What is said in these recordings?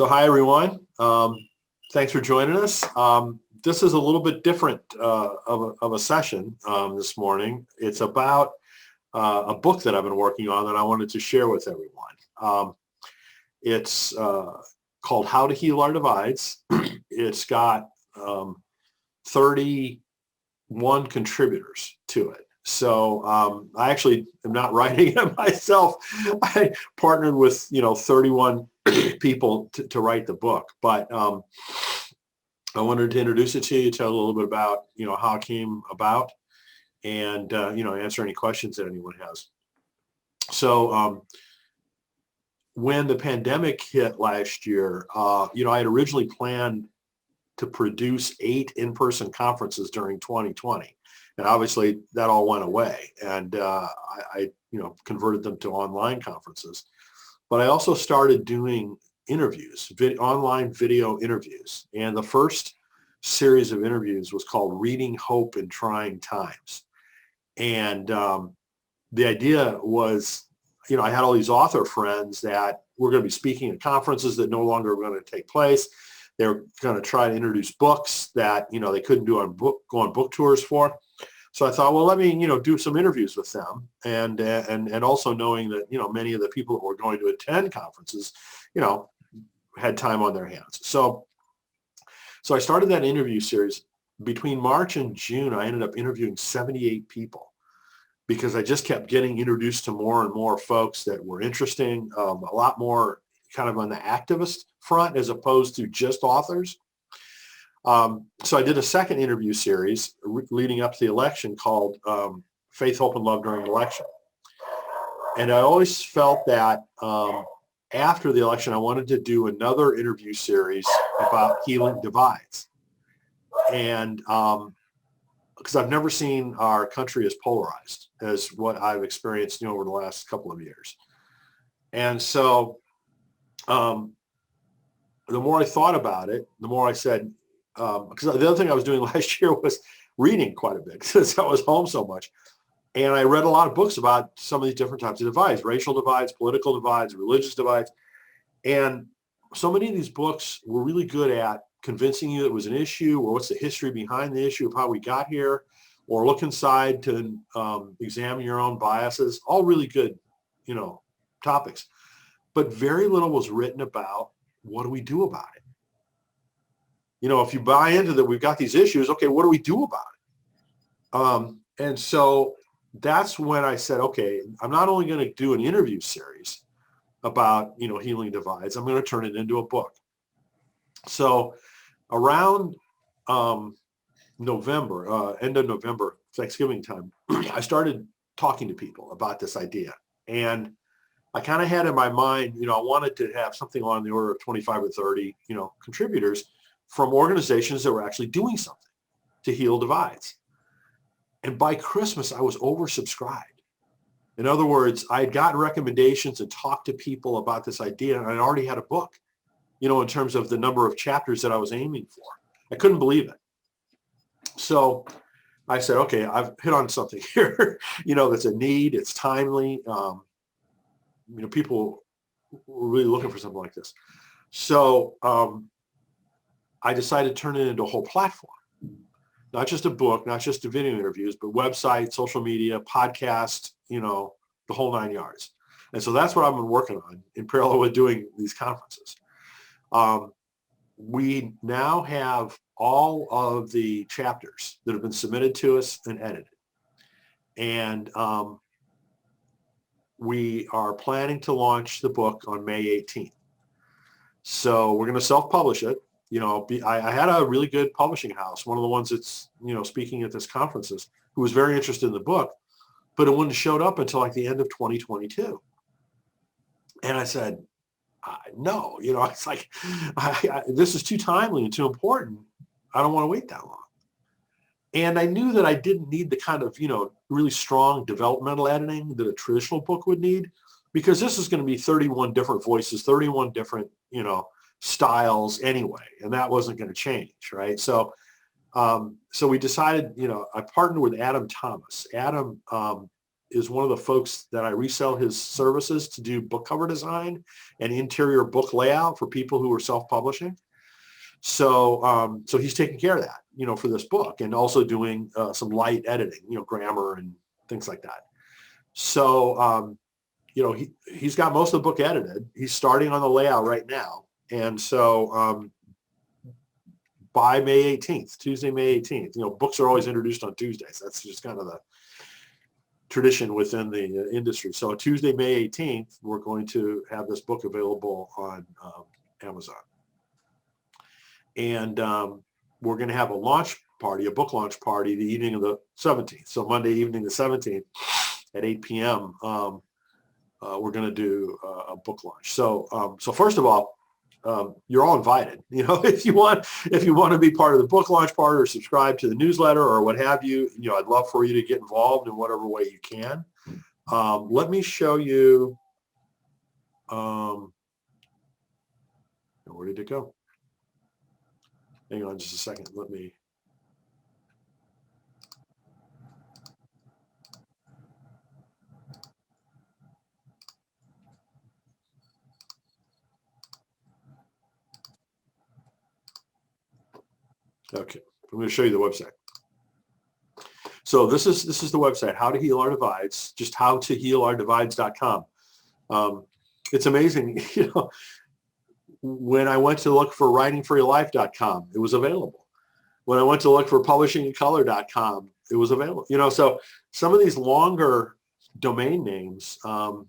So hi, everyone. Thanks for joining us. This is a little bit different of a session this morning. It's about a book that I've been working on that I wanted to share with everyone. It's called How to Heal Our Divides. It's got 31 contributors to it. So I actually am not writing it myself. I partnered with 31 people to write the book. But I wanted to introduce it to you, tell a little bit about how it came about, and answer any questions that anyone has. So when the pandemic hit last year, I had originally planned to produce 8 in-person conferences during 2020. And obviously that all went away, and I converted them to online conferences. But I also started doing interviews, online video interviews. And the first series of interviews was called Reading Hope in Trying Times. And the idea was, I had all these author friends that were going to be speaking at conferences that no longer were going to take place. They were going to try to introduce books that, they couldn't go on book tours for. So I thought, well, let me, do some interviews with them, and also knowing that, many of the people that were going to attend conferences, had time on their hands. So I started that interview series. Between March and June, I ended up interviewing 78 people because I just kept getting introduced to more and more folks that were interesting, a lot more kind of on the activist front as opposed to just authors. So I did a second interview series leading up to the election called Faith, Hope, and Love During the Election. And I always felt that after the election, I wanted to do another interview series about healing divides. And because I've never seen our country as polarized as what I've experienced over the last couple of years. And so the more I thought about it, the more I said, because the other thing I was doing last year was reading quite a bit since I was home so much. And I read a lot of books about some of these different types of divides, racial divides, political divides, religious divides. And so many of these books were really good at convincing you it was an issue, or what's the history behind the issue of how we got here, or look inside to examine your own biases, all really good, topics. But very little was written about what do we do about it? If you buy into that, we've got these issues. Okay, what do we do about it? And so that's when I said, okay, I'm not only going to do an interview series about, healing divides, I'm going to turn it into a book. So around November, end of November, Thanksgiving time, I started talking to people about this idea. And I kind of had in my mind, I wanted to have something on the order of 25 or 30, contributors from organizations that were actually doing something to heal divides. And by Christmas, I was oversubscribed. In other words, I had gotten recommendations and talked to people about this idea, and I already had a book, in terms of the number of chapters that I was aiming for. I couldn't believe it. So I said, okay, I've hit on something here, that's a need, it's timely. People were really looking for something like this. So I decided to turn it into a whole platform, not just a book, not just the video interviews, but website, social media, podcast, the whole 9 yards. And so that's what I've been working on in parallel with doing these conferences. We now have all of the chapters that have been submitted to us and edited. And we are planning to launch the book on May 18th. So we're going to self-publish it. I had a really good publishing house, one of the ones that's, speaking at this conferences, who was very interested in the book, but it wouldn't showed up until like the end of 2022. And I said, no, it's like, this is too timely and too important. I don't want to wait that long. And I knew that I didn't need the kind of, really strong developmental editing that a traditional book would need, because this is going to be 31 different voices, 31 different, styles anyway, and that wasn't going to change, right? So we decided, I partnered with Adam Thomas. Adam is one of the folks that I resell his services to do book cover design and interior book layout for people who are self-publishing. So so he's taking care of that, for this book, and also doing some light editing, grammar and things like that. So he's got most of the book edited. He's starting on the layout right now, and so by May 18th, Tuesday, May 18th, books are always introduced on Tuesdays. That's just kind of the tradition within the industry. So Tuesday, May 18th, we're going to have this book available on Amazon. And we're going to have a launch party, a book launch party, the evening of the 17th. So Monday evening, the 17th at 8 p.m., we're going to do a book launch. So so first of all, you're all invited. If you want to be part of the book launch party or subscribe to the newsletter or what have you, I'd love for you to get involved in whatever way you can. Let me show you. Where did it go? Hang on just a second. Let me. Okay, I'm going to show you the website. So this is the website, How to Heal Our Divides, just howtohealourdivides.com. It's amazing, when I went to look for writingforyourlife.com, it was available. When I went to look for publishingincolor.com, it was available. So some of these longer domain names, are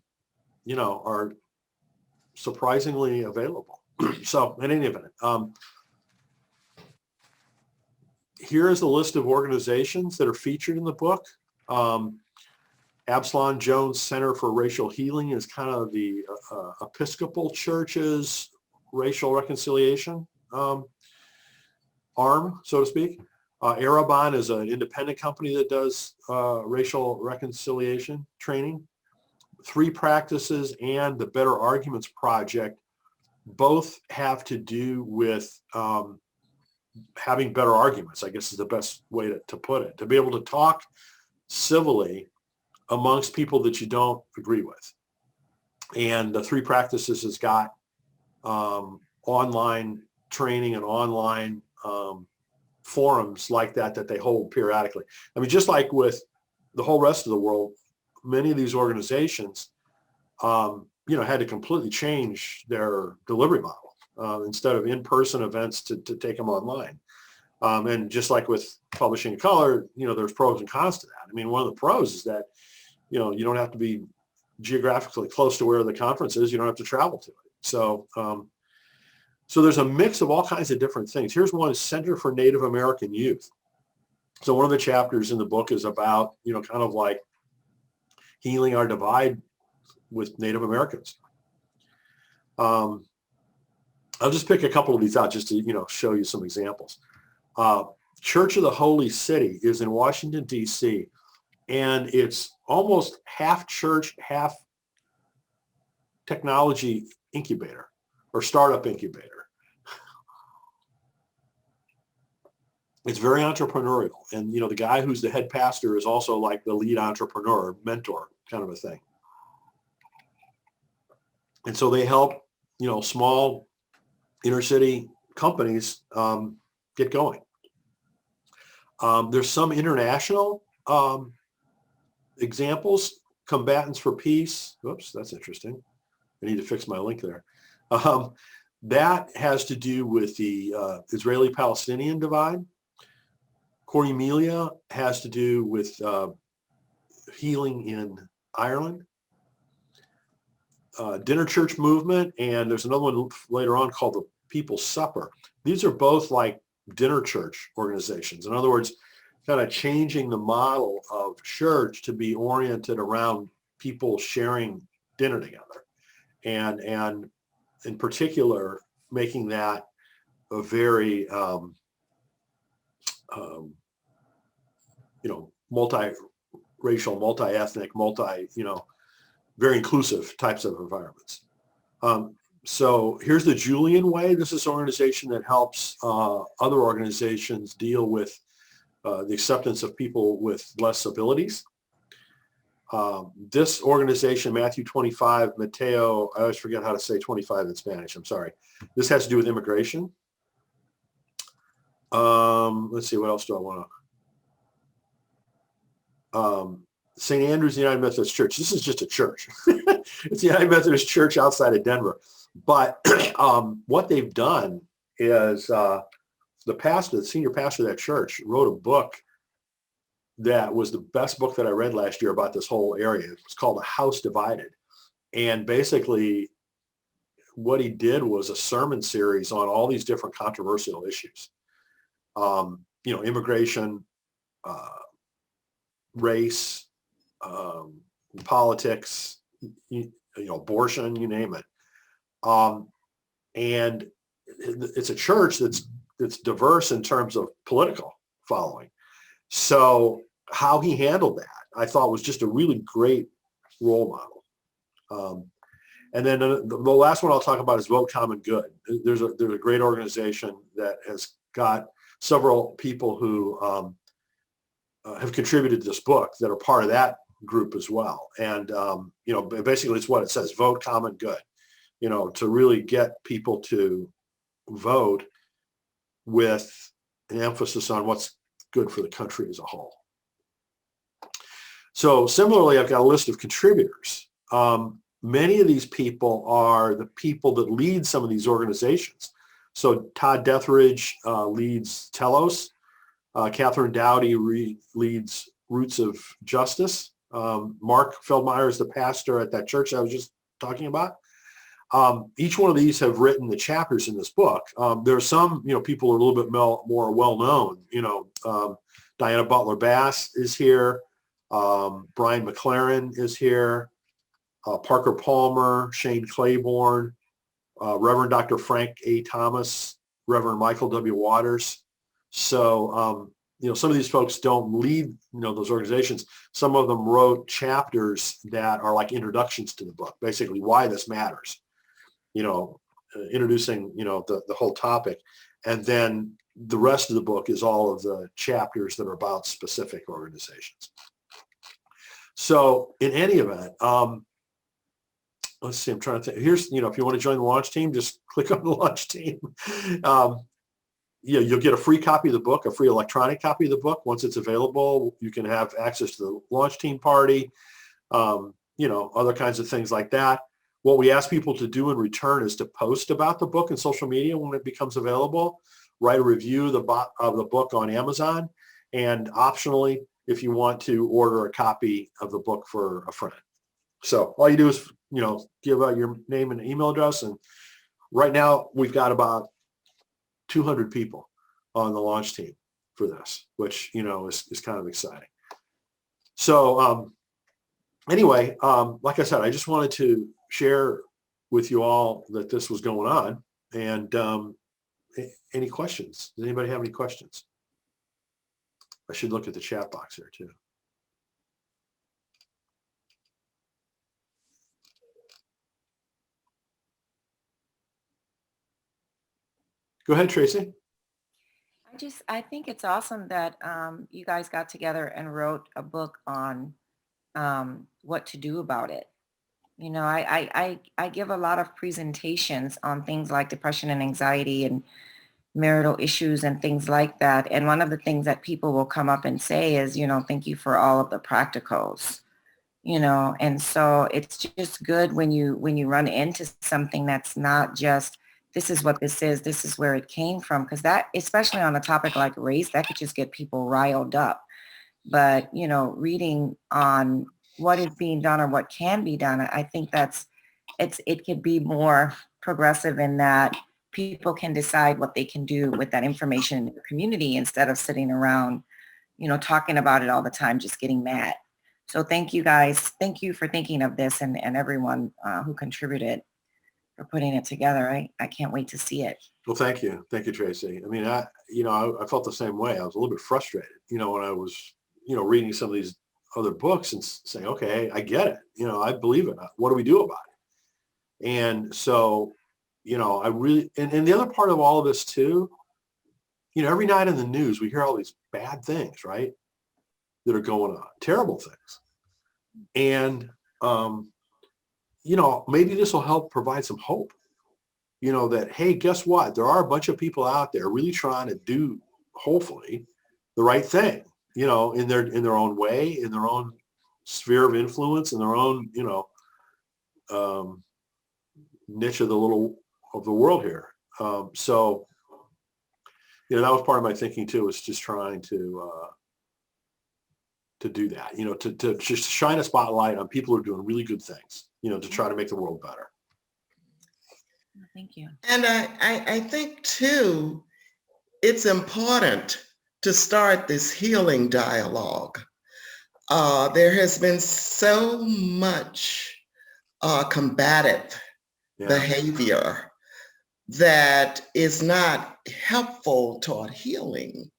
surprisingly available. So in any event, here is a list of organizations that are featured in the book. Absalom Jones Center for Racial Healing is kind of the Episcopal Church's racial reconciliation arm, so to speak. Arabon is an independent company that does racial reconciliation training. Three Practices and the Better Arguments Project both have to do with having better arguments, I guess is the best way to put it, to be able to talk civilly amongst people that you don't agree with. And the Three Practices has got online training and online forums like that they hold periodically. I mean, just like with the whole rest of the world, many of these organizations, had to completely change their delivery model. Instead of in-person events to take them online. And just like with Publishing in Color, there's pros and cons to that. I mean, one of the pros is that, you don't have to be geographically close to where the conference is. You don't have to travel to it. So, so there's a mix of all kinds of different things. Here's one, Center for Native American Youth. So one of the chapters in the book is about, kind of like healing our divide with Native Americans. I'll just pick a couple of these out just to, show you some examples. Church of the Holy City is in Washington, D.C., and it's almost half church, half technology incubator or startup incubator. It's very entrepreneurial. And, the guy who's the head pastor is also like the lead entrepreneur, mentor kind of a thing. And so they help, small inner city companies get going. There's some international examples. Combatants for Peace. Oops, that's interesting. I need to fix my link there. That has to do with the Israeli-Palestinian divide. Cornelia has to do with healing in Ireland. Dinner Church Movement, and there's another one later on called the People's Supper. These are both like dinner church organizations. In other words, kind of changing the model of church to be oriented around people sharing dinner together, and in particular making that a very multi-racial, multi-ethnic, very inclusive types of environments. So here's the Julian Way. This is an organization that helps other organizations deal with the acceptance of people with less abilities. This organization, Matthew 25, Mateo, I always forget how to say 25 in Spanish. I'm sorry. This has to do with immigration. Let's see, what else do I want to? St. Andrew's United Methodist Church. This is just a church. It's the United Methodist Church outside of Denver. But what they've done is the senior pastor of that church wrote a book that was the best book that I read last year about this whole area. It was called A House Divided. And basically what he did was a sermon series on all these different controversial issues. Immigration, race, politics, abortion, you name it. And it's a church that's diverse in terms of political following. So how he handled that, I thought, was just a really great role model. And then the last one I'll talk about is Vote Common Good. There's a great organization that has got several people who have contributed to this book that are part of that group as well. And, basically it's what it says, vote common good, to really get people to vote with an emphasis on what's good for the country as a whole. So similarly, I've got a list of contributors. Many of these people are the people that lead some of these organizations. So Todd Deathridge leads Telos. Catherine Dowdy leads Roots of Justice. Mark Feldmeyer is the pastor at that church I was just talking about. Each one of these have written the chapters in this book. There are some, people are a little bit more well-known. Diana Butler Bass is here. Brian McLaren is here. Parker Palmer, Shane Claiborne, Reverend Dr. Frank A. Thomas, Reverend Michael W. Waters. So, some of these folks don't lead, those organizations. Some of them wrote chapters that are like introductions to the book, basically why this matters, introducing, the whole topic. And then the rest of the book is all of the chapters that are about specific organizations. So in any event, let's see, I'm trying to think. Here's, if you want to join the launch team, just click on the launch team. You'll get a free copy of the book, a free electronic copy of the book. Once it's available, you can have access to the launch team party, other kinds of things like that. What we ask people to do in return is to post about the book in social media when it becomes available, write a review of the book on Amazon, and optionally, if you want to, order a copy of the book for a friend. So all you do is, give out your name and email address. And right now we've got about 200 people on the launch team for this, which, is kind of exciting. So anyway, like I said, I just wanted to share with you all that this was going on. And any questions? Does anybody have any questions? I should look at the chat box here too. Go ahead, Tracy. I think it's awesome that you guys got together and wrote a book on what to do about it. I give a lot of presentations on things like depression and anxiety and marital issues and things like that. And one of the things that people will come up and say is, thank you for all of the practicals, and so it's just good when you run into something that's not just, this is what this is where it came from. Because that, especially on a topic like race, that could just get people riled up. But, reading on what is being done or what can be done, I think it could be more progressive in that people can decide what they can do with that information in the community instead of sitting around, talking about it all the time, just getting mad. So thank you guys. Thank you for thinking of this and everyone who contributed for putting it together. I can't wait to see it. Well, thank you. Thank you, Tracy. I mean, I felt the same way. I was a little bit frustrated, when I was, reading some of these other books and saying, okay, I get it. I believe it. What do we do about it? And so, I really, and the other part of all of this too, every night in the news, we hear all these bad things, right, that are going on, terrible things. And, maybe this will help provide some hope, that, hey, guess what? There are a bunch of people out there really trying to do, hopefully, the right thing, in their own way, in their own sphere of influence, in their own, um, niche of the world here. So, that was part of my thinking too, was just trying to do that, to just shine a spotlight on people who are doing really good things, to try to make the world better. Thank you. And I think too, it's important to start this healing dialogue. There has been so much combative behavior that is not helpful toward healing.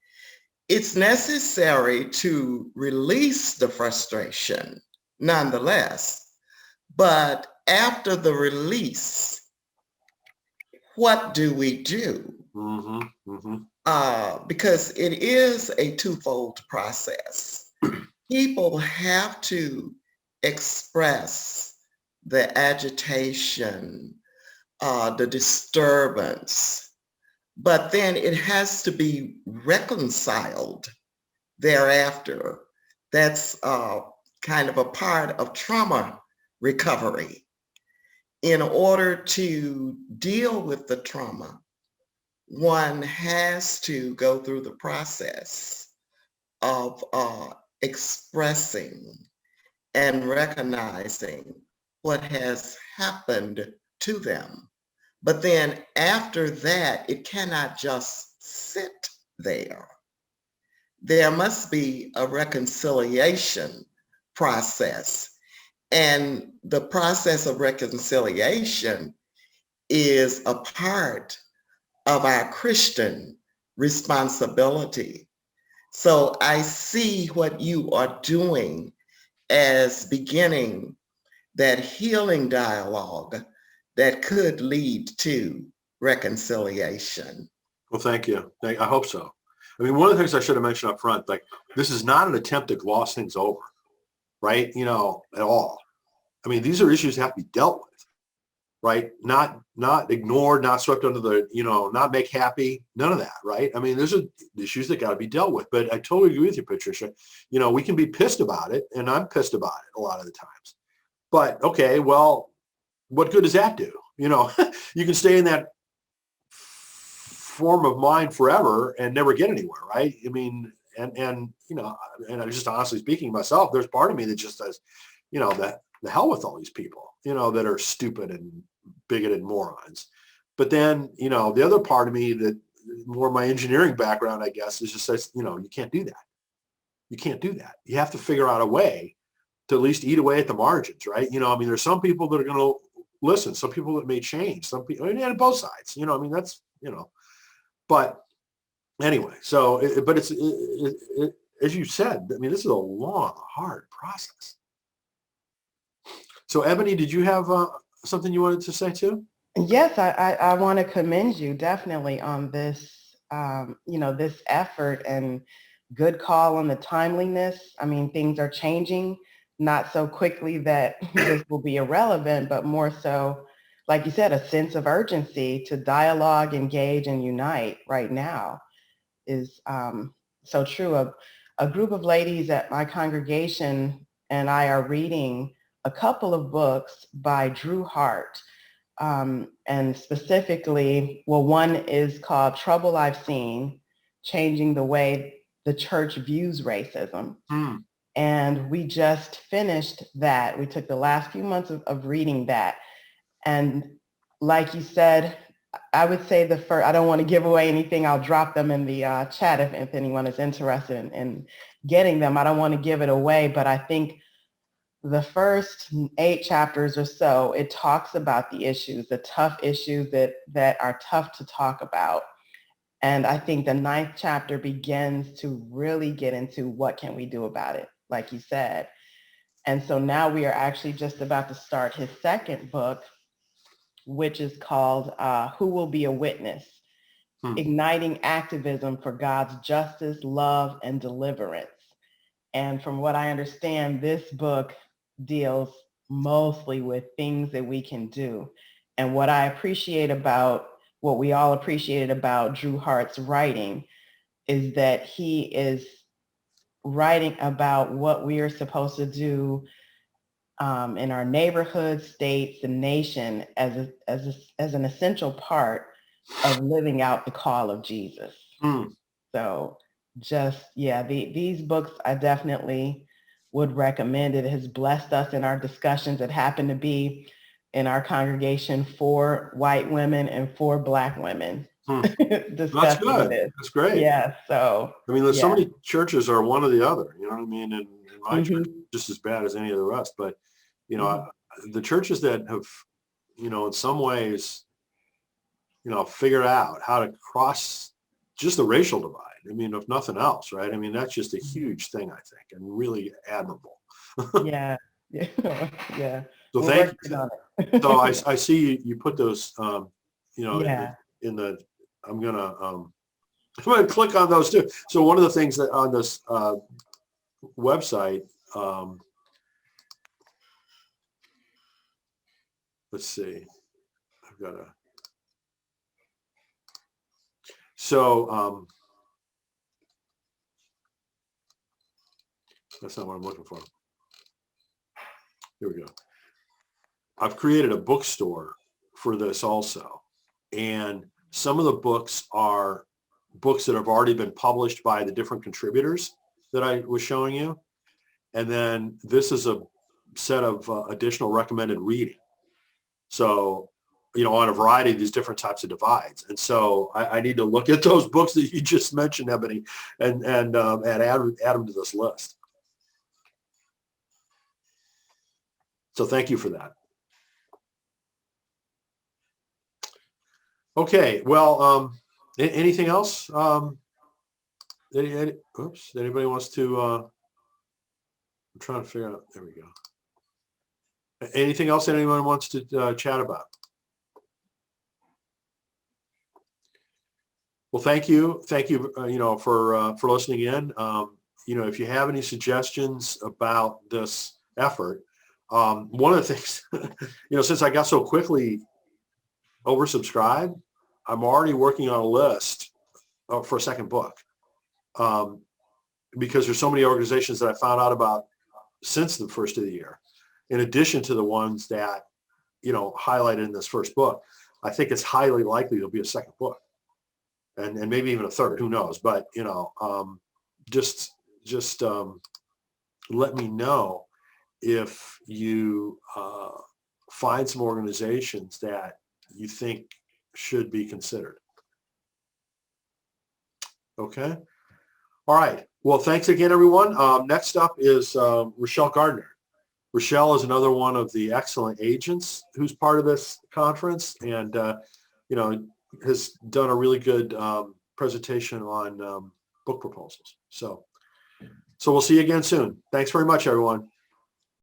It's necessary to release the frustration nonetheless, but after the release, what do we do? Mm-hmm, mm-hmm. Because it is a twofold process. People have to express the agitation, the disturbance, but then it has to be reconciled thereafter. That's kind of a part of trauma recovery. In order to deal with the trauma, one has to go through the process of expressing and recognizing what has happened to them. But then after that, it cannot just sit there. There must be a reconciliation process. And the process of reconciliation is a part of our Christian responsibility. So I see what you are doing as beginning that healing dialogue that could lead to reconciliation. Well, thank you. I hope so. I mean, one of the things I should have mentioned up front, like, this is not an attempt to gloss things over, right? At all. I mean, these are issues that have to be dealt with, right? Not ignored, not swept under the, not make happy, none of that, right? I mean, there's issues that got to be dealt with. But I totally agree with you, Patricia. We can be pissed about it, and I'm pissed about it a lot of the times. But okay, well, what good does that do? You can stay in that form of mind forever and never get anywhere, right? I mean, and I'm just honestly speaking myself, there's part of me that just says, that the hell with all these people, that are stupid and bigoted morons. But then, the other part of me that more my engineering background, I guess, is just says, you can't do that. You can't do that. You have to figure out a way to at least eat away at the margins, right? I mean, there's some people that are going to listen, some people that may change, some people, and both sides, I mean, that's, but anyway, so, but it's, as you said, I mean, this is a long, hard process. So Ebony, did you have something you wanted to say too? Yes, I want to commend you definitely on this, this effort, and good call on the timeliness. I mean, things are changing, not so quickly that this will be irrelevant, but more so, like you said, a sense of urgency to dialogue, engage, and unite right now is so true. A group of ladies at my congregation and I are reading a couple of books by Drew Hart. And specifically, one is called Trouble I've Seen, Changing the Way the Church Views Racism. And we just finished that. We took the last few months of reading that. And like you said, I would say I don't want to give away anything. I'll drop them in the chat if anyone is interested in getting them. I don't want to give it away, but I think the first 8 chapters or so, it talks about the issues, the tough issues that are tough to talk about. And I think the 9th chapter begins to really get into what can we do about it, like you said. And so now we are actually just about to start his second book, which is called Who Will Be a Witness? Igniting Activism for God's Justice, Love, and Deliverance. And from what I understand, this book deals mostly with things that we can do. And what we all appreciated about Drew Hart's writing is that he is writing about what we are supposed to do in our neighborhoods, states, and nation as an essential part of living out the call of Jesus. So these books I definitely would recommend. It has blessed us in our discussions. It happened to be in our congregation 4 white women and 4 Black women discussing That's good. this. That's great. Yeah. So I mean, there's so many churches are one or the other, you know what I mean? And my church is just as bad as any of the rest. But, you know, the churches that have, you know, in some ways, you know, figured out how to cross just the racial divide. I mean, if nothing else, right? I mean, that's just a huge thing, I think, and really admirable. Yeah. Yeah. So thank you. So I see you put those, you know, in the I'm gonna click on those too. So one of the things that on this website, let's see, I've got a. So that's not what I'm looking for. Here we go. I've created a bookstore for this also. And some of the books are books that have already been published by the different contributors that I was showing you. And then this is a set of additional recommended reading. So, you know, on a variety of these different types of divides. And so I need to look at those books that you just mentioned, Ebony, and add them to this list. So thank you for that. Okay, well, anything else? Anybody wants to, I'm trying to figure out, there we go. Anything else that anyone wants to chat about? Well, thank you, you know, for listening in. You know, if you have any suggestions about this effort, one of the things, you know, since I got so quickly oversubscribed, I'm already working on a list for a second book, because there's so many organizations that I found out about since the first of the year, in addition to the ones that, you know, highlighted in this first book. I think it's highly likely there'll be a second book, and maybe even a third, who knows. But, you know, just let me know if you find some organizations that you think should be considered. Okay. All right. Well, thanks again, everyone. Next up is Rochelle Gardner. Rochelle is another one of the excellent agents who's part of this conference, and you know, has done a really good presentation on book proposals. So we'll see you again soon. Thanks very much, everyone.